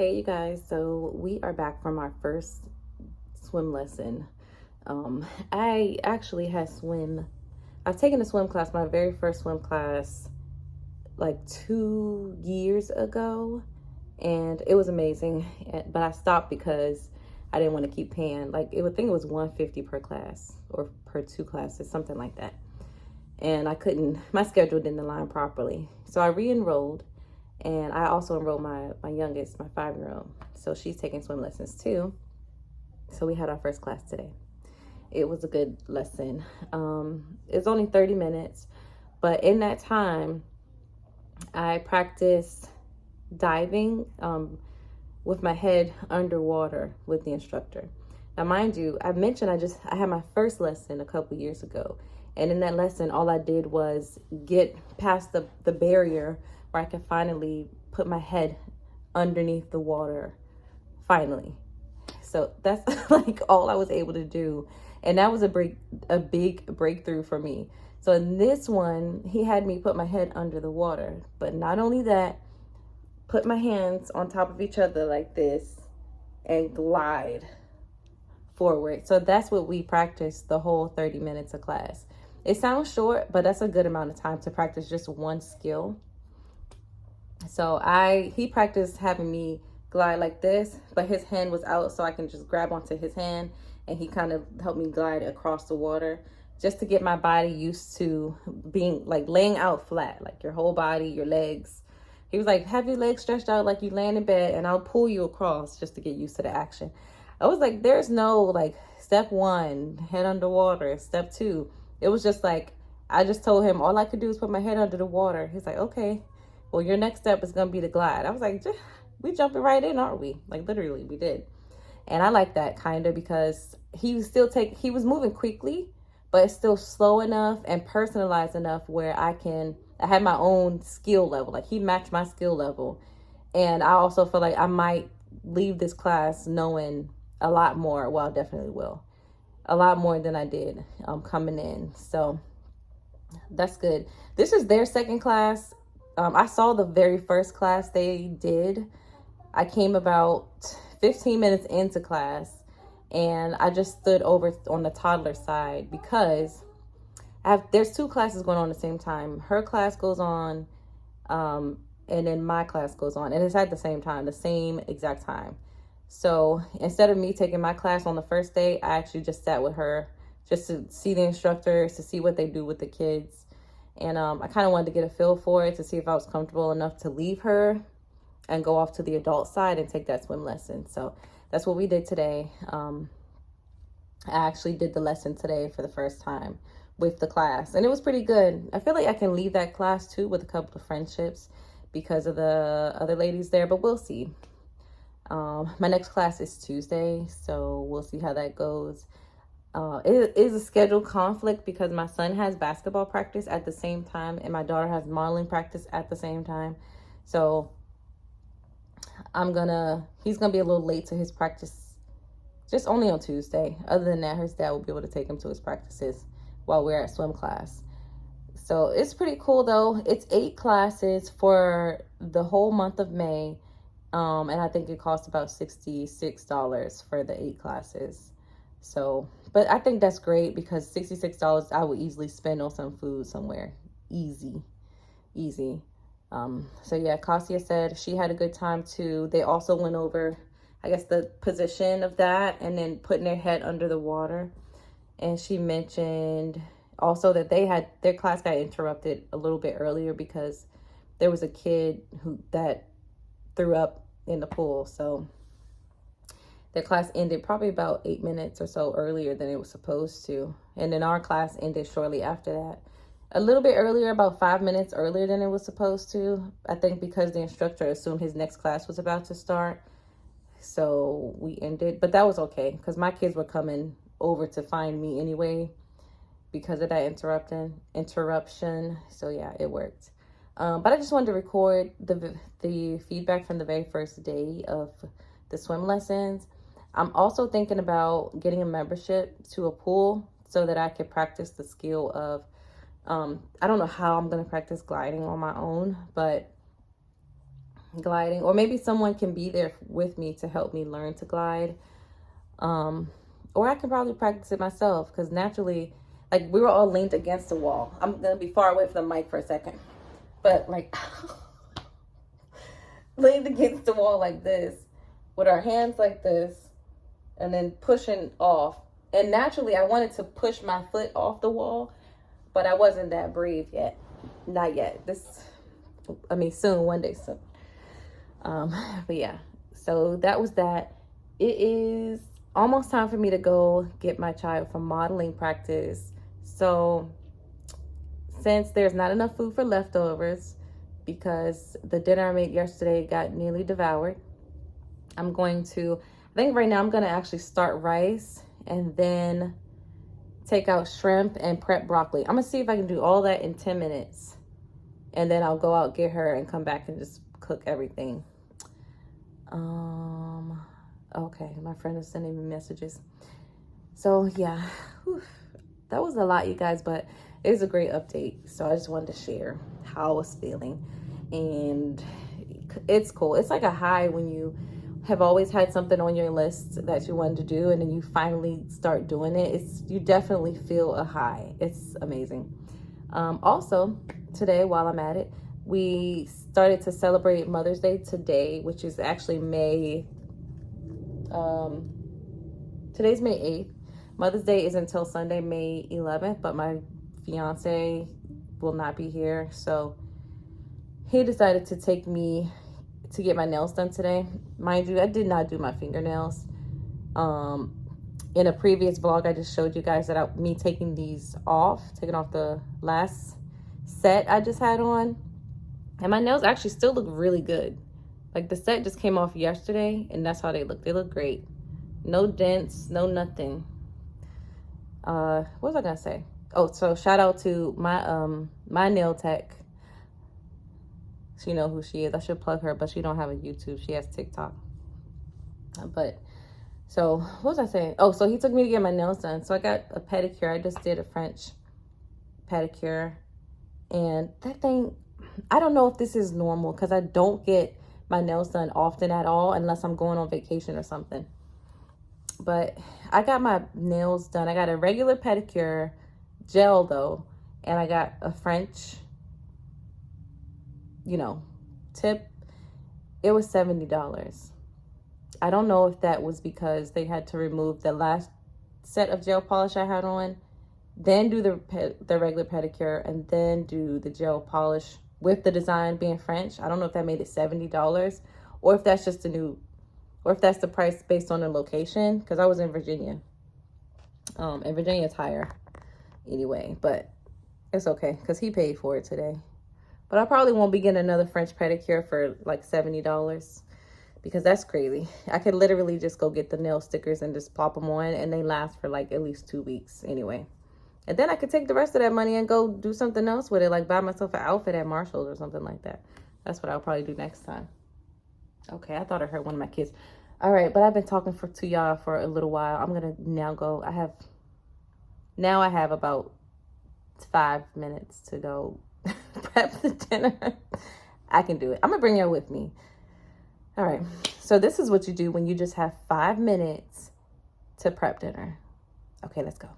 Hey, you guys. So we are back from our first swim lesson. I actually I've taken a swim class, my very first swim class, like 2 years ago, and it was amazing. But I stopped because I didn't want to keep paying. I think it was 150 per class or per two classes, something like that. And I couldn't, my schedule didn't align properly. So I re enrolled, and I also enrolled my youngest, my 5-year old. So she's taking swim lessons too. So we had our first class today. It was a good lesson. It's only 30 minutes, but in that time, I practiced diving with my head underwater with the instructor. Now, mind you, I mentioned I had my first lesson a couple years ago. And in that lesson, all I did was get past the barrier where I could finally put my head underneath the water. Finally. So that's like all I was able to do. And that was a big breakthrough for me. So in this one, he had me put my head under the water. But not only that, put my hands on top of each other like this and glide forward. So that's what we practiced the whole 30 minutes of class. It sounds short, but that's a good amount of time to practice just one skill. So he practiced having me glide like this, but his hand was out so I can just grab onto his hand, and he kind of helped me glide across the water just to get my body used to being like laying out flat, like your whole body, your legs. He was like, have your legs stretched out like you laying in bed, and I'll pull you across just to get used to the action. I was like, there's no like step 1, head underwater, step 2. It was just like, I just told him all I could do is put my head under the water. He's like, okay, well, your next step is going to be the glide. I was like, we jumping right in, aren't we? Like literally we did. And I like that kind of because he was moving quickly, but it's still slow enough and personalized enough where I had my own skill level. Like he matched my skill level. And I also feel like I might leave this class knowing a lot more. Well, I definitely will. A lot more than I did coming in. So that's good. This is their second class. I saw the very first class they did. I came about 15 minutes into class, and I just stood over on the toddler side because there's 2 classes going on at the same time. Her class goes on, and then my class goes on, and it's at the same time, the same exact time. So instead of me taking my class on the first day, I actually just sat with her just to see the instructors, to see what they do with the kids. And I kind of wanted to get a feel for it to see if I was comfortable enough to leave her and go off to the adult side and take that swim lesson. So that's what we did today. I actually did the lesson today for the first time with the class, and it was pretty good. I feel like I can leave that class too with a couple of friendships because of the other ladies there, but we'll see. My next class is Tuesday, so we'll see how that goes. It is a schedule conflict because my son has basketball practice at the same time and my daughter has modeling practice at the same time. So he's gonna be a little late to his practice, just only on Tuesday. Other than that, his dad will be able to take him to his practices while we're at swim class. So it's pretty cool though. It's 8 classes for the whole month of May. And I think it costs about $66 for the 8 classes. So, but I think that's great because $66 I would easily spend on some food somewhere. Easy. So yeah, Kasia said she had a good time too. They also went over, I guess, the position of that and then putting their head under the water. And she mentioned also that their class got interrupted a little bit earlier because there was a kid that threw up in the pool. So their class ended probably about 8 minutes or so earlier than it was supposed to. And then our class ended shortly after that. A little bit earlier, about 5 minutes earlier than it was supposed to. I think because the instructor assumed his next class was about to start. So we ended, but that was okay because my kids were coming over to find me anyway because of that interruption. So yeah, it worked. But I just wanted to record the feedback from the very first day of the swim lessons. I'm also thinking about getting a membership to a pool so that I could practice the skill of, I don't know how I'm going to practice gliding on my own, but gliding, or maybe someone can be there with me to help me learn to glide. Or I can probably practice it myself, because naturally, like, we were all leaned against the wall. I'm gonna be far away from the mic for a second, but like leaned against the wall like this, with our hands like this, and then pushing off. And naturally, I wanted to push my foot off the wall, but I wasn't that brave yet. Not yet. Soon, one day soon. But yeah, so that was that. It is almost time for me to go get my child from modeling practice. So since there's not enough food for leftovers, because the dinner I made yesterday got nearly devoured, I think right now I'm going to actually start rice and then take out shrimp and prep broccoli. I'm going to see if I can do all that in 10 minutes. And then I'll go out, get her, and come back and just cook everything. Okay, my friend is sending me messages. So yeah, that was a lot, you guys, but it's a great update. So I just wanted to share how I was feeling. And it's cool. It's like a high when you have always had something on your list that you wanted to do, and then you finally start doing it. You definitely feel a high. It's amazing. Also, today, while I'm at it, we started to celebrate Mother's Day today, which is actually today's May 8th. Mother's Day is until Sunday, May 11th, but my fiance will not be here. So he decided to take me to get my nails done today. Mind you, I did not do my fingernails. In a previous vlog, I just showed you guys that me taking off the last set I just had on. And my nails actually still look really good. Like, the set just came off yesterday, and that's how they look. They look great. No dents, no nothing. What was I gonna say? Oh, so shout out to my nail tech. So you know who she is. I should plug her, but she don't have a YouTube. She has TikTok. So what was I saying? Oh, so he took me to get my nails done. So I got a pedicure. I just did a French pedicure. And that thing, I don't know if this is normal, because I don't get my nails done often at all unless I'm going on vacation or something. But I got my nails done. I got a regular pedicure, gel though, and I got a French, tip. It was $70. I don't know if that was because they had to remove the last set of gel polish I had on, then do the regular pedicure, and then do the gel polish with the design being French. I don't know if that made it $70, or if that's just or if that's the price based on the location, because I was in Virginia. And Virginia is higher anyway, but it's okay because he paid for it today. But I probably won't be getting another French pedicure for like $70, because that's crazy. I could literally just go get the nail stickers and just plop them on, and they last for like at least 2 weeks anyway. And then I could take the rest of that money and go do something else with it, like buy myself an outfit at Marshall's or something like that. That's what I'll probably do next time. Okay, I thought I heard one of my kids. All right, but I've been talking to y'all for a little while. I'm gonna now go. I have about 5 minutes to go prep the dinner. I can do it. I'm gonna bring y'all with me. All right, so this is what you do when you just have 5 minutes to prep dinner. Okay, let's go.